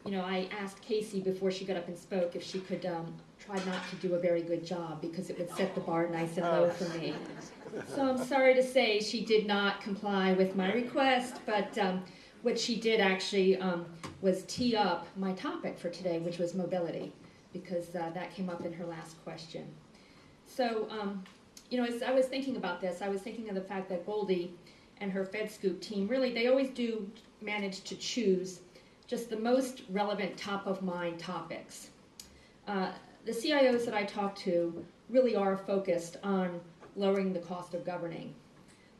I asked Casey before she got up and spoke if she could try not to do a very good job because it would set the bar nice and low for me. So I'm sorry to say she did not comply with my request, but what she did actually was tee up my topic for today, which was mobility, because that came up in her last question. So, as I was thinking about this, I was thinking of the fact that Goldie and her FedScoop team, really, they always do manage to choose just the most relevant top-of-mind topics. The CIOs that I talk to really are focused on lowering the cost of governing.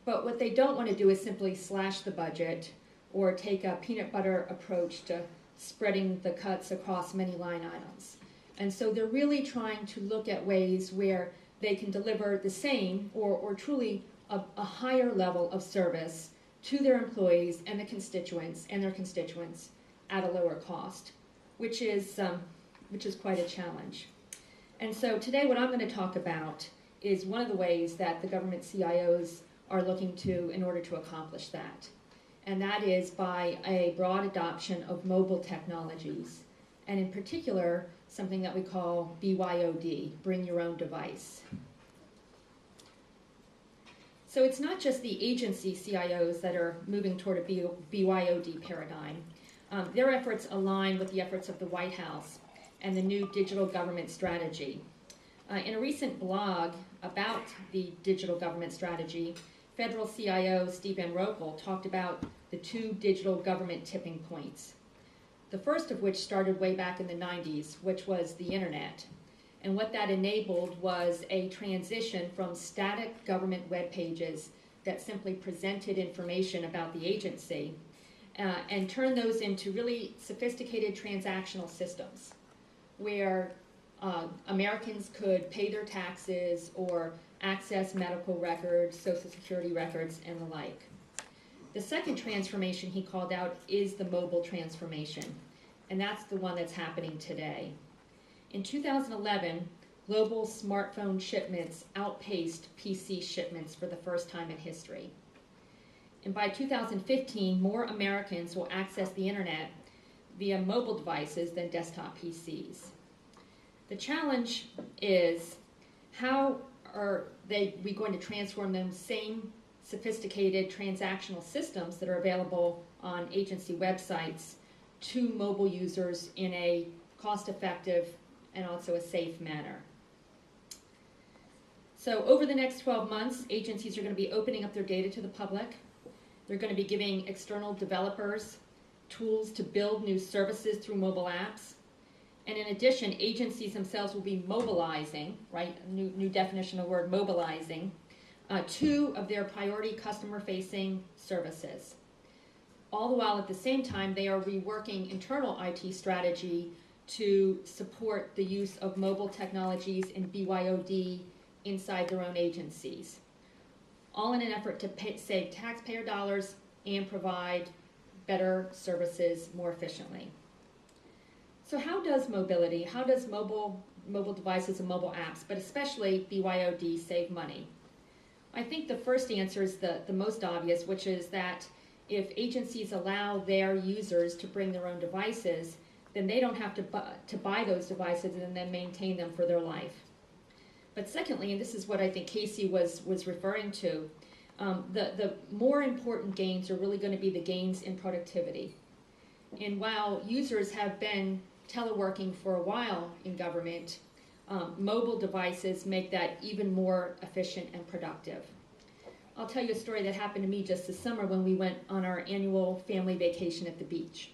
But what they don't want to do is simply slash the budget or take a peanut butter approach to spreading the cuts across many line items. And so they're really trying to look at ways where they can deliver the same or truly a higher level of service to their employees and their constituents at a lower cost, which is quite a challenge. And so today what I'm going to talk about is one of the ways that the government CIOs are looking to in order to accomplish that. And that is by a broad adoption of mobile technologies, and in particular, something that we call BYOD, bring your own device. So it's not just the agency CIOs that are moving toward a BYOD paradigm. Their efforts align with the efforts of the White House and the new digital government strategy. In a recent blog about the digital government strategy, federal CIO Steve Van Rokel talked about the two digital government tipping points. The first of which started way back in the 90s, which was the internet. And what that enabled was a transition from static government web pages that simply presented information about the agency and turned those into really sophisticated transactional systems where Americans could pay their taxes or access medical records, Social Security records, and the like. The second transformation he called out is the mobile transformation, and that's the one that's happening today. In 2011, global smartphone shipments outpaced PC shipments for the first time in history. And by 2015, more Americans will access the internet via mobile devices than desktop PCs. The challenge is, how are we going to transform those same sophisticated transactional systems that are available on agency websites to mobile users in a cost-effective and also a safe manner? So over the next 12 months, agencies are going to be opening up their data to the public. They're going to be giving external developers tools to build new services through mobile apps. And in addition, agencies themselves will be mobilizing, right, new definition of the word mobilizing, two of their priority customer-facing services. All the while at the same time, they are reworking internal IT strategy to support the use of mobile technologies and BYOD inside their own agencies, all in an effort to save taxpayer dollars and provide better services more efficiently. So how does mobility, how does mobile devices and mobile apps, but especially BYOD, save money? I think the first answer is the most obvious, which is that if agencies allow their users to bring their own devices, then they don't have to buy those devices and then maintain them for their life. But secondly, and this is what I think Casey was referring to, the more important gains are really going to be the gains in productivity. And while users have been teleworking for a while in government, mobile devices make that even more efficient and productive. I'll tell you a story that happened to me just this summer when we went on our annual family vacation at the beach.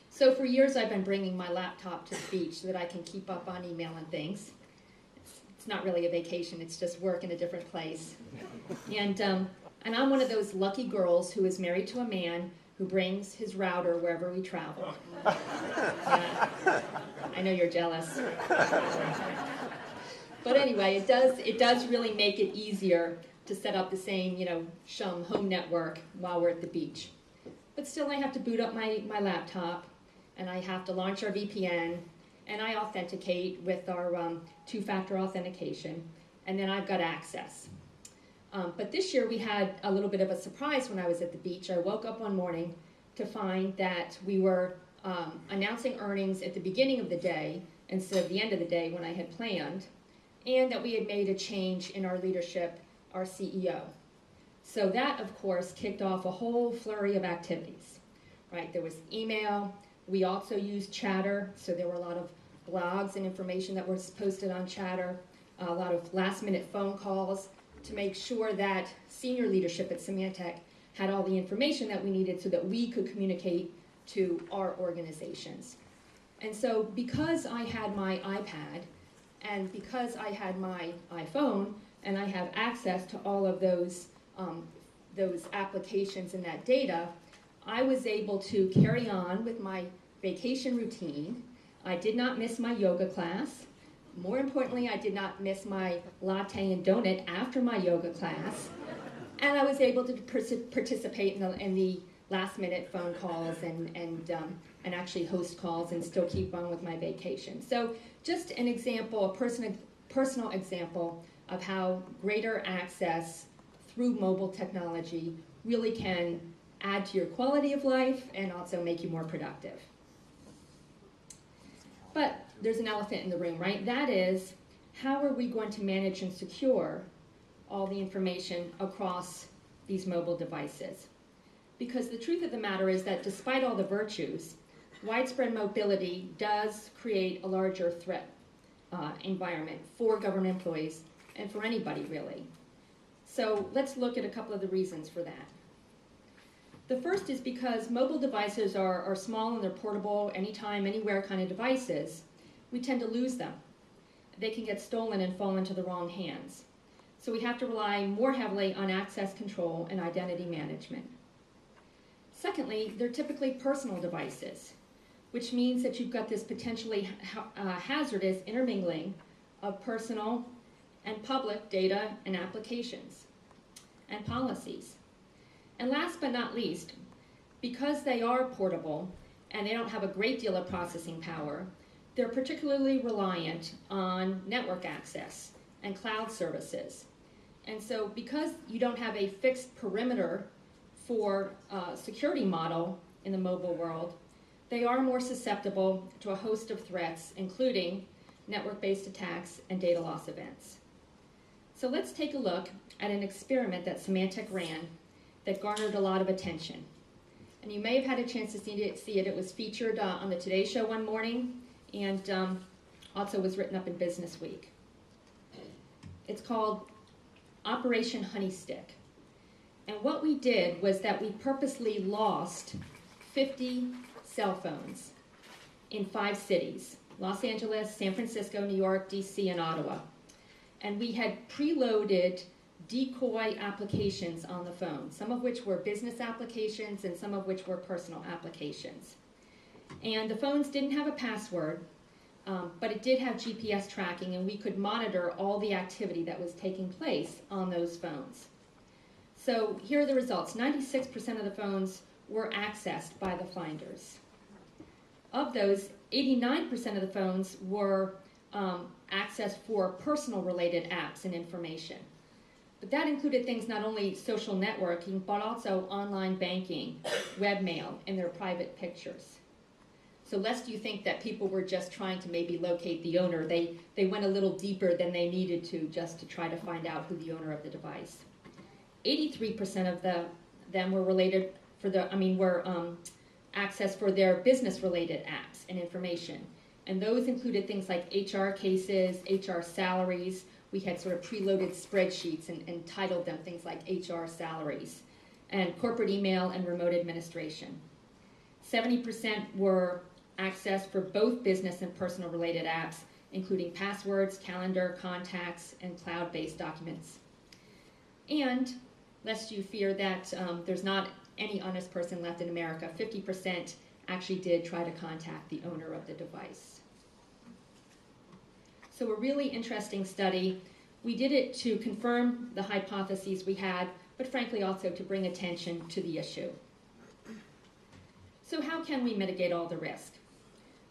So for years I've been bringing my laptop to the beach so that I can keep up on email and things. It's not really a vacation, it's just work in a different place. And I'm one of those lucky girls who is married to a man who brings his router wherever we travel. I know you're jealous. But anyway, it does really make it easier to set up the same, Schumm home network while we're at the beach. But still, I have to boot up my laptop, and I have to launch our VPN, and I authenticate with our two-factor authentication, and then I've got access. But this year we had a little bit of a surprise when I was at the beach. I woke up one morning to find that we were announcing earnings at the beginning of the day instead of the end of the day when I had planned, and that we had made a change in our leadership, our CEO. So that, of course, kicked off a whole flurry of activities, right? There was email. We also used Chatter, so there were a lot of blogs and information that was posted on Chatter, a lot of last-minute phone calls to make sure that senior leadership at Symantec had all the information that we needed so that we could communicate to our organizations. And so because I had my iPad and because I had my iPhone and I have access to all of those applications and that data, I was able to carry on with my vacation routine. I did not miss my yoga class. More importantly, I did not miss my latte and donut after my yoga class. And I was able to participate in the last-minute phone calls and actually host calls and still keep on with my vacation. So just an example, a personal example of how greater access through mobile technology really can add to your quality of life and also make you more productive. But there's an elephant in the room, right? That is, how are we going to manage and secure all the information across these mobile devices? Because the truth of the matter is that despite all the virtues, widespread mobility does create a larger threat environment for government employees and for anybody really. So let's look at a couple of the reasons for that. The first is because mobile devices are small and they're portable, anytime, anywhere kind of devices, we tend to lose them. They can get stolen and fall into the wrong hands. So we have to rely more heavily on access control and identity management. Secondly, they're typically personal devices, which means that you've got this potentially hazardous intermingling of personal and public data and applications and policies. And last but not least, because they are portable and they don't have a great deal of processing power, they're particularly reliant on network access and cloud services. And so because you don't have a fixed perimeter for security model in the mobile world, they are more susceptible to a host of threats, including network-based attacks and data loss events. So let's take a look at an experiment that Symantec ran that garnered a lot of attention. And you may have had a chance to see it. It was featured on the Today Show one morning and also was written up in Business Week. It's called Operation Honey Stick. And what we did was that we purposely lost 50 cell phones in 5 cities: Los Angeles, San Francisco, New York, DC, and Ottawa. And we had preloaded decoy applications on the phone, some of which were business applications and some of which were personal applications. And the phones didn't have a password, but it did have GPS tracking, and we could monitor all the activity that was taking place on those phones. So here are the results. 96% of the phones were accessed by the finders. Of those, 89% of the phones were accessed for personal related apps and information. But that included things not only social networking, but also online banking, webmail, and their private pictures. So lest you think that people were just trying to maybe locate the owner, they went a little deeper than they needed to just to try to find out who the owner of the device. 83% of them were related were accessed for their business-related apps and information. And those included things like HR cases, HR salaries. We had sort of preloaded spreadsheets and titled them things like HR salaries, and corporate email and remote administration. 70% were accessed for both business and personal related apps, including passwords, calendar, contacts, and cloud-based documents. And lest you fear that there's not any honest person left in America, 50% actually did try to contact the owner of the device. So a really interesting study. We did it to confirm the hypotheses we had, but frankly also to bring attention to the issue. So how can we mitigate all the risk?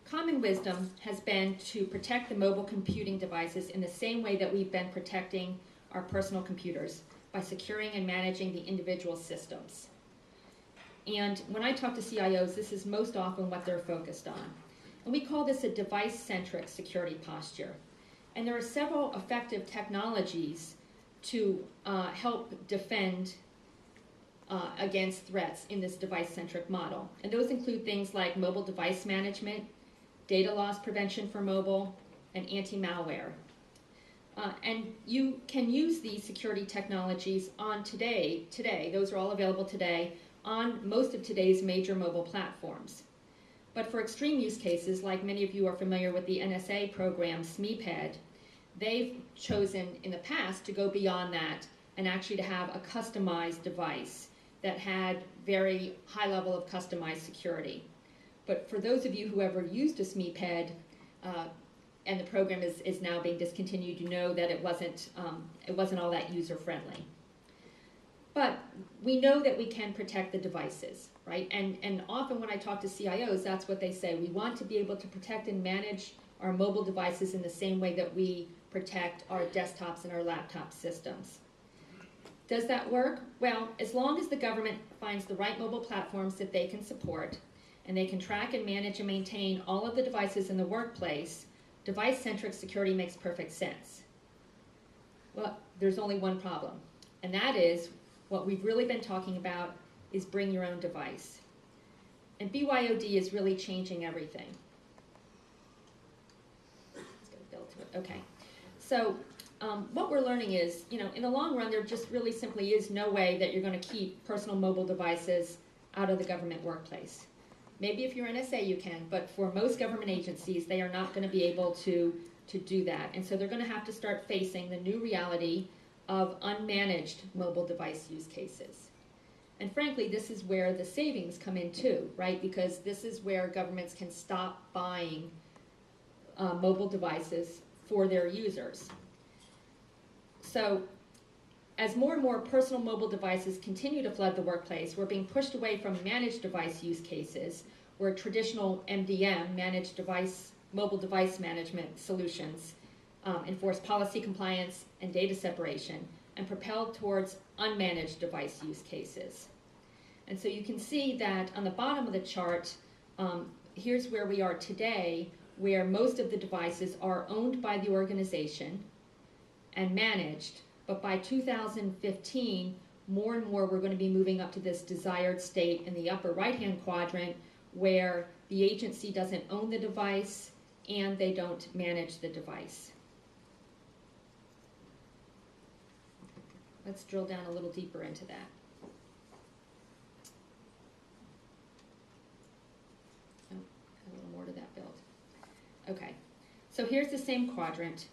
Common wisdom has been to protect the mobile computing devices in the same way that we've been protecting our personal computers, by securing and managing the individual systems. And when I talk to CIOs, this is most often what they're focused on. And we call this a device-centric security posture. And there are several effective technologies to help defend against threats in this device-centric model. And those include things like mobile device management, data loss prevention for mobile, and anti-malware. And you can use these security technologies on today, those are all available today, on most of today's major mobile platforms. But for extreme use cases, like many of you are familiar with the NSA program SMEPED, they've chosen in the past to go beyond that and actually to have a customized device that had very high level of customized security. But for those of you who ever used a SMEPED, and the program is now being discontinued, you know that it wasn't all that user-friendly. But we know that we can protect the devices, right? And often when I talk to CIOs, that's what they say. We want to be able to protect and manage our mobile devices in the same way that we protect our desktops and our laptop systems. Does that work? Well, as long as the government finds the right mobile platforms that they can support, and they can track and manage and maintain all of the devices in the workplace, device-centric security makes perfect sense. Well, there's only one problem, and that is what we've really been talking about is bring your own device. And BYOD is really changing everything. Let's get a bill to it. Okay. So what we're learning is, in the long run, there just really simply is no way that you're going to keep personal mobile devices out of the government workplace. Maybe if you're NSA you can, but for most government agencies, they are not going to be able to do that. And so they're going to have to start facing the new reality of unmanaged mobile device use cases. And frankly, this is where the savings come in too, right? Because this is where governments can stop buying mobile devices for their users. So as more and more personal mobile devices continue to flood the workplace, we're being pushed away from managed device use cases where traditional MDM, managed device, mobile device management solutions, enforce policy compliance and data separation, and propelled towards unmanaged device use cases. And so you can see that on the bottom of the chart, here's where we are today, where most of the devices are owned by the organization and managed. But by 2015, more and more we're going to be moving up to this desired state in the upper right-hand quadrant where the agency doesn't own the device and they don't manage the device. Let's drill down a little deeper into that. Oh, a little more to that build. Okay, so here's the same quadrant.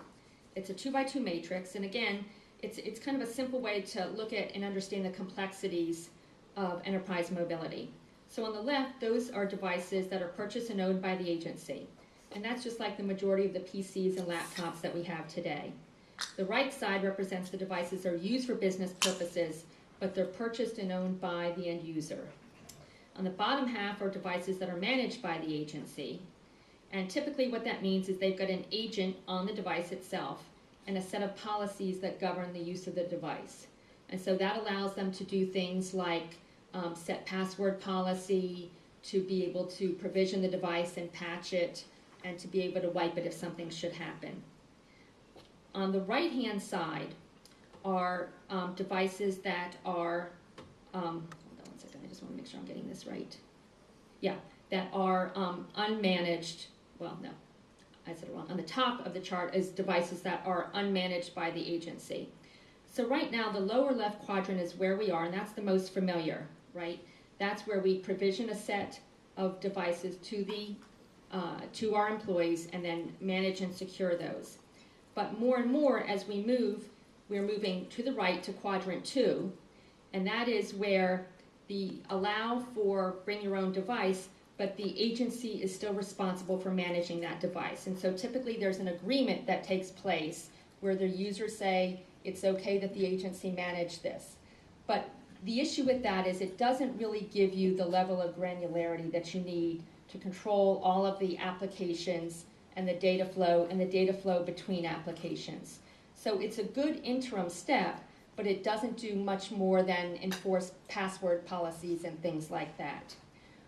It's a 2x2 matrix, and again, it's kind of a simple way to look at and understand the complexities of enterprise mobility. So on the left, those are devices that are purchased and owned by the agency. And that's just like the majority of the PCs and laptops that we have today. The right side represents the devices that are used for business purposes, but they're purchased and owned by the end user. On the bottom half are devices that are managed by the agency. And typically what that means is they've got an agent on the device itself and a set of policies that govern the use of the device. And so that allows them to do things like set password policy, to be able to provision the device and patch it, and to be able to wipe it if something should happen. On the right-hand side are devices that are, hold on one second, I just want to make sure I'm getting this right. Yeah, that are unmanaged, well, no, I said it wrong. On the top of the chart is devices that are unmanaged by the agency. So right now, the lower left quadrant is where we are, and that's the most familiar, right? That's where we provision a set of devices to our employees and then manage and secure those. But more and more, as we move, we're moving to the right to quadrant 2, and that is where the allow for bring your own device, but the agency is still responsible for managing that device. And so typically there's an agreement that takes place where the users say it's okay that the agency manage this. But the issue with that is it doesn't really give you the level of granularity that you need to control all of the applications and the data flow between applications. So it's a good interim step, but it doesn't do much more than enforce password policies and things like that.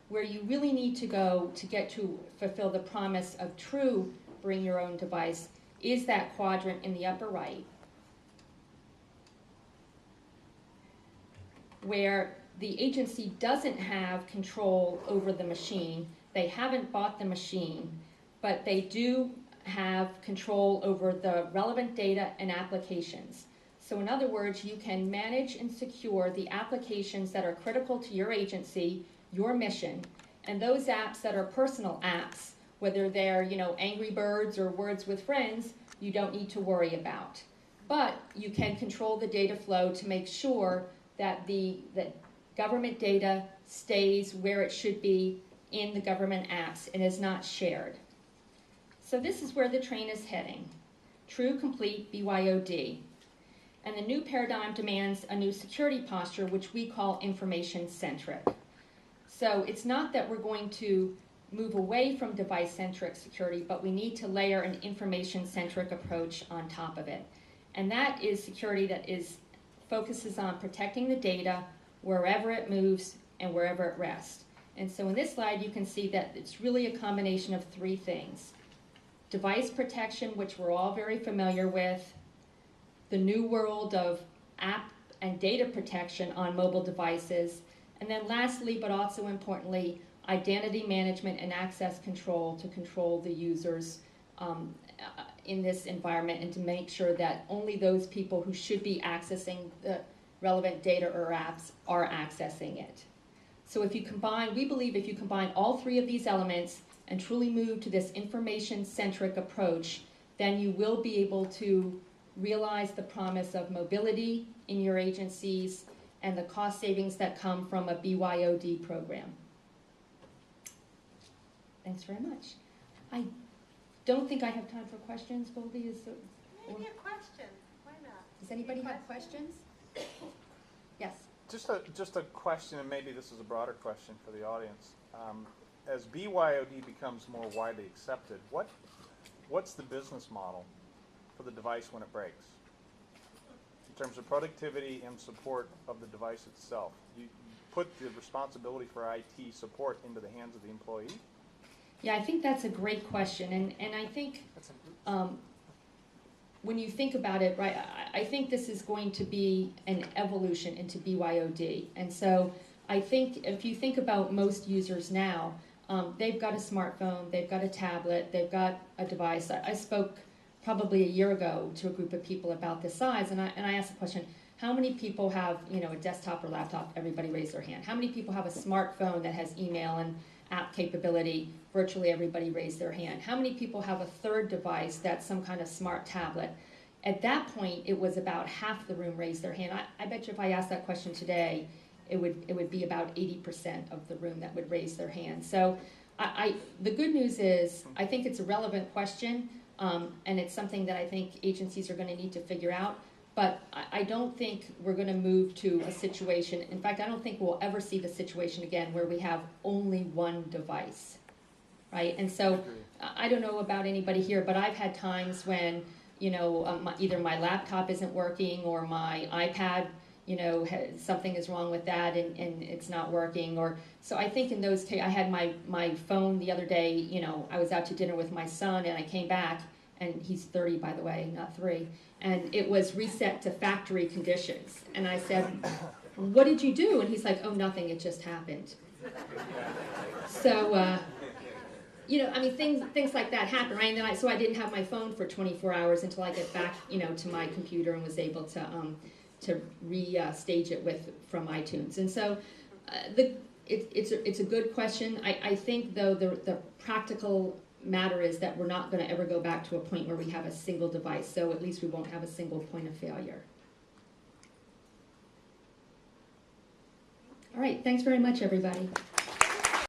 Where you really need to go to get to fulfill the promise of true bring your own device is that quadrant in the upper right, where the agency doesn't have control over the machine. They haven't bought the machine, but they do have control over the relevant data and applications. So in other words, you can manage and secure the applications that are critical to your agency, your mission, and those apps that are personal apps, whether they're, Angry Birds or Words with Friends, you don't need to worry about. But you can control the data flow to make sure that the government data stays where it should be in the government apps and is not shared. So this is where the train is heading. True, complete, BYOD. And the new paradigm demands a new security posture, which we call information-centric. So it's not that we're going to move away from device-centric security, but we need to layer an information-centric approach on top of it. And that is security that focuses on protecting the data wherever it moves and wherever it rests. And so in this slide, you can see that it's really a combination of three things. Device protection, which we're all very familiar with, the new world of app and data protection on mobile devices, and then lastly, but also importantly, identity management and access control to control the users in this environment and to make sure that only those people who should be accessing the relevant data or apps are accessing it. So if you combine, we believe if you combine all three of these elements and truly move to this information-centric approach, then you will be able to realize the promise of mobility in your agencies and the cost savings that come from a BYOD program. Thanks very much. I don't think I have time for questions. Goldie, Maybe a question. Why not? Does anybody have questions? Yes. Just a question, and maybe this is a broader question for the audience. As BYOD becomes more widely accepted, what's the business model for the device when it breaks? In terms of productivity and support of the device itself, you put the responsibility for IT support into the hands of the employee? Yeah, I think that's a great question, and I think when you think about it, right, I think this is going to be an evolution into BYOD. And so I think if you think about most users now, they've got a smartphone, they've got a tablet, they've got a device. I spoke probably a year ago to a group of people about this size, and I asked the question, how many people have a desktop or laptop? Everybody raised their hand. How many people have a smartphone that has email and app capability? Virtually everybody raised their hand. How many people have a third device that's some kind of smart tablet? At that point, it was about half the room raised their hand. I bet you if I asked that question today, it would be about 80% of the room that would raise their hand. So the good news is I think it's a relevant question, and it's something that I think agencies are going to need to figure out. But I don't think we're going to move to a situation. In fact, I don't think we'll ever see the situation again where we have only one device, right? And so I don't know about anybody here, but I've had times when, either my laptop isn't working or my iPad, something is wrong with that and it's not working. So I think in those I had my phone the other day, I was out to dinner with my son and I came back, and he's 30, by the way, not 3. And it was reset to factory conditions. And I said, what did you do? And he's like, oh, nothing, it just happened. So, things like that happen, right? And then so I didn't have my phone for 24 hours until I get back, to my computer and was able to re-stage it from iTunes. And so it's a good question. I think, though, the practical matter is that we're not going to ever go back to a point where we have a single device, so at least we won't have a single point of failure. All right, thanks very much, everybody.